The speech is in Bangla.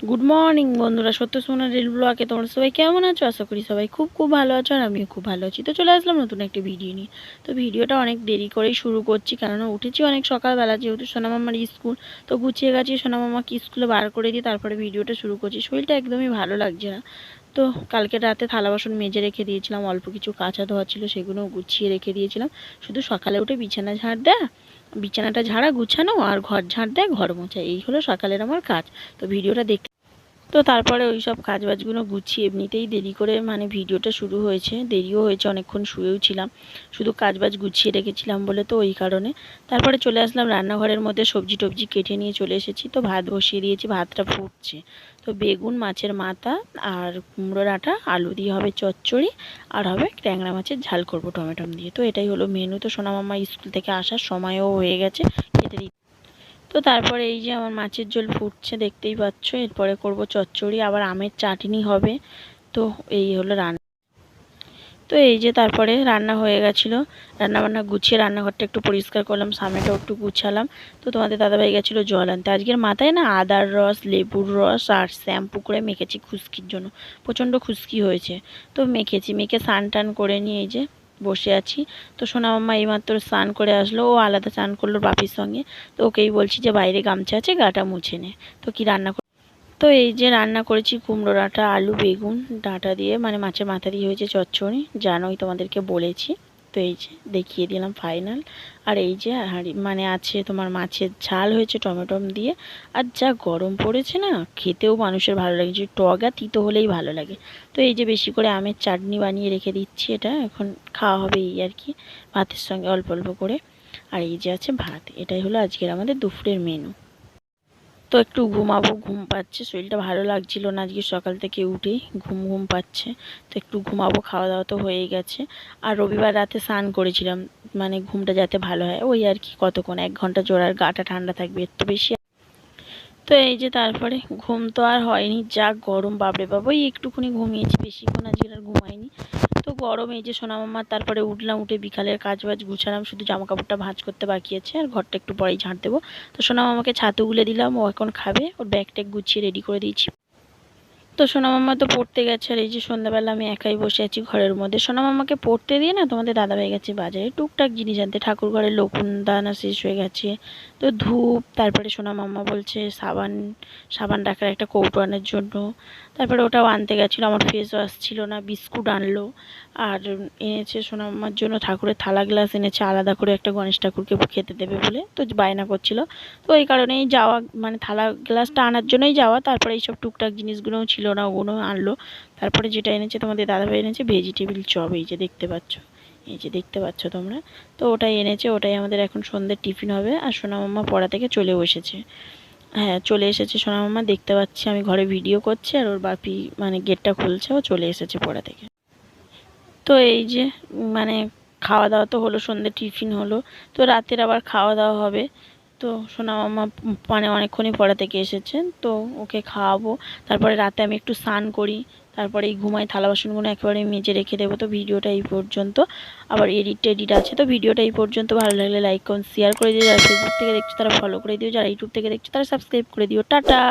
গুড মর্নিং বন্ধুরা, সত্য সোনা রিল ব্লগে তোমরা সবাই কেমন আছো? আশা করি সবাই খুব খুব ভালো আছো, আর আমিও খুব ভালো আছি। তো চলে আসলাম নতুন একটি ভিডিও নিয়ে। তো ভিডিওটা অনেক দেরি করেই শুরু করছি, কেননা উঠেছি অনেক সকালবেলা, যেহেতু সোনামামার স্কুল। তো গুছিয়ে গেছি, সোনামামাকে স্কুলে বার করে দিয়ে তারপরে ভিডিওটা শুরু করছি। শরীরটা একদমই ভালো লাগছে না। তো কালকে রাতে থালা বাসন মেজে রেখে দিয়েছিলাম, অল্প কিছু কাঁচা ধোয়া ছিল, সেগুলো গুছিয়ে রেখে দিয়েছিলাম। শুধু সকালে উঠে বিছানা ঝাড় দেয়া, বিছানাটা ঝাড়া গুছানো আর ঘর ঝাড় দেয়, ঘর মোছা, এই হলো সকালের আমার কাজ। তো ভিডিওটা দেখ। তো তারপরে ওই সব কাজবাজগুলো গুছিয়ে এমনিতেই দেরি করে ভিডিওটা শুরু হয়েছে, দেরিও হয়েছে, অনেকক্ষণ শুয়েও ছিলাম, শুধু কাজবাজ গুছিয়ে রেখেছিলাম বলে, তো ওই কারণে। তারপরে চলে আসলাম রান্নাঘরের মধ্যে, সবজি টবজি কেটে নিয়ে চলে এসেছি। তো ভাত বসিয়ে দিয়েছি, ভাতটা ফুটছে। তো বেগুন, মাছের মাথা আর কুমড়োর আটা, আলু দিয়ে হবে চচ্চড়ি, আর হবে ট্যাংরা মাছের ঝাল করব টমেটো দিয়ে। তো এটাই হলো মেনু। তো সোনামামা স্কুল থেকে আসার সময়ও হয়ে গেছে, খেতে দিতে। তো তারপরে এই যে আমার মাছের ঝোল ফুটছে, দেখতেই পাচ্ছ। এরপরে করব চচ্চড়ি, আবার আমের চাটনি হবে। তো এই হলো রান্না। তো এই যে তারপরে রান্না হয়ে গেছিলো, রান্নাবান্না গুছিয়ে রান্নাঘরটা একটু পরিষ্কার করলাম, সামনেটাও একটু গুছালাম। তো তোমাদের দাদাভাই গেছিলো জল আনতে। আজকের মাথায় না আদার রস, লেবুর রস আর শ্যাম্পু করে মেখেছি খুশকির জন্য, প্রচণ্ড খুশকি হয়েছে। তো মেখে স্নান টান করে নিয়ে এই যে বসে আছি। তো সোনামাম্মা এইমাত্র স্নান করে আসলো, ও আলাদা স্নান করলো বাপির সঙ্গে। তো ওকেই বলছি যে বাইরে গামছা আছে, গাটা মুছে নে। তো কি রান্না, তো এই যে রান্না করেছি কুমড়ো ডাঁটা, আলু, বেগুন, ডাঁটা দিয়ে, মাছের মাথা দিয়ে হয়েছে চচ্চড়ি, জানোই তোমাদেরকে বলেছি। তো এই যে দেখিয়ে দিলাম ফাইনাল। আর এই যে আছে তোমার মাছের ঝাল হয়েছে টমেটো দিয়ে। আর যা গরম পড়েছে না, খেতেও মানুষের ভালো লাগে, যে টক আর তিতো হলেই ভালো লাগে। তো এই যে বেশি করে আমের চাটনি বানিয়ে রেখে দিচ্ছি, এটা এখন খাওয়া হবে এই আর কি, ভাতের সঙ্গে অল্প অল্প করে। আর এই যে আছে ভাত। এটাই হলো আজকের আমাদের দুপুরের মেনু। তো একটু ঘুমাবো, ঘুম পাচ্ছে, শরীরটা ভালো লাগছিল না আজকে সকাল থেকে উঠেই, ঘুম ঘুম পাচ্ছে। তো একটু ঘুমাবো, খাওয়া দাওয়া তো হয়েই গেছে। আর রবিবার রাতে স্নান করেছিলাম, ঘুমটা যাতে ভালো হয়, ওই আর কি, কতক্ষণ 1 ঘন্টা জোড়ার, গাটা ঠান্ডা থাকবে, এর তো বেশি। তো এই যে তারপরে ঘুম তো আর হয়নি, যা গরম বাপরে বাবা, ওই একটুখানি ঘুমিয়েছি, বেশিক্ষণ আজকে আর ঘুমাইনি। তো গরম, এই যে সোনামাম্মার তারপরে উঠলাম, উঠে বিকালের কাজ বাজ গুছালাম, শুধু জামা কাপড়টা ভাঁজ করতে বাকি আছে, আর ঘরটা একটু পরেই ঝাঁট দেবো। তো সোনামাম্মাকে ছাতু গুলে দিলাম, ও এখন খাবে, ওর ব্যাগ ট্যাগ গুছিয়ে রেডি করে দিয়েছি। তো সোনামাম্মা তো পড়তে গেছে, আর এই যে সন্ধ্যাবেলা আমি একাই বসে আছি ঘরের মধ্যে। সোনামাম্মাকে পড়তে দিয়ে না তোমাদের দাদা হয়ে গেছে বাজারে টুকটাক জিনিস আনতে, ঠাকুর ঘরের লকুন দানা শেষ হয়ে গেছে। তো ধূপ, তারপরে সোনামাম্মা বলছে সাবান, সাবান রাখার একটা কৌটো আনার জন্য। তারপরে ওটাও আনতে গেছিলো, আমার ফেস ওয়াশ ছিল না, বিস্কুট আনলো। আর এনেছে সোনামাম্মার জন্য ঠাকুরের থালা গ্লাস এনেছে, আলাদা করে একটা গণেশ ঠাকুরকে খেতে দেবে বলে, তো বায়না করছিল। তো এই কারণেই যাওয়া, থালা গ্লাসটা আনার জন্যই যাওয়া। তারপরে এইসব টুকটাক জিনিসগুলোও ছিল না, ওগুলো আনলো। তারপরে যেটা এনেছে তোমাদের দাদাভাই এনেছে ভেজিটেবিল চপ, এই যে দেখতে পাচ্ছ, এই যে দেখতে পাচ্ছ তোমরা। তো ওটাই এনেছে, ওটাই আমাদের এখন সন্ধ্যের টিফিন হবে। আর সোনামাম্মা পড়া থেকে চলে এসেছে, হ্যাঁ চলে এসেছে সোনামাম্মা, দেখতে পাচ্ছি আমি ঘরে ভিডিও করছি, আর ওর বাপি গেটটা খুলছে, ও চলে এসেছে পড়া থেকে। তো এই যে মানে খাওয়া দাওয়া তো হলো, সন্ধ্যে টিফিন হলো। তো রাতের আবার খাওয়া দাওয়া হবে। তো সোনামাম্মা অনেকক্ষণই পড়া থেকে এসেছেন, তো ওকে খাওয়াবো। তারপরে রাতে আমি একটু স্নান করি, তারপরে এই ঘুমাই, থালা বাসনগুলো একেবারে মেজে রেখে দেবো। তো ভিডিওটা এই পর্যন্ত, আবার এডিট আছে। তো ভিডিওটা এই পর্যন্ত, ভালো লাগলে লাইক কমেন্ট শেয়ার করে দিও, যারা ফেসবুক থেকে দেখছো তারা ফলো করে দিও, যারা ইউটিউব থেকে দেখছো তারা সাবস্ক্রাইব করে দিও। টাটা।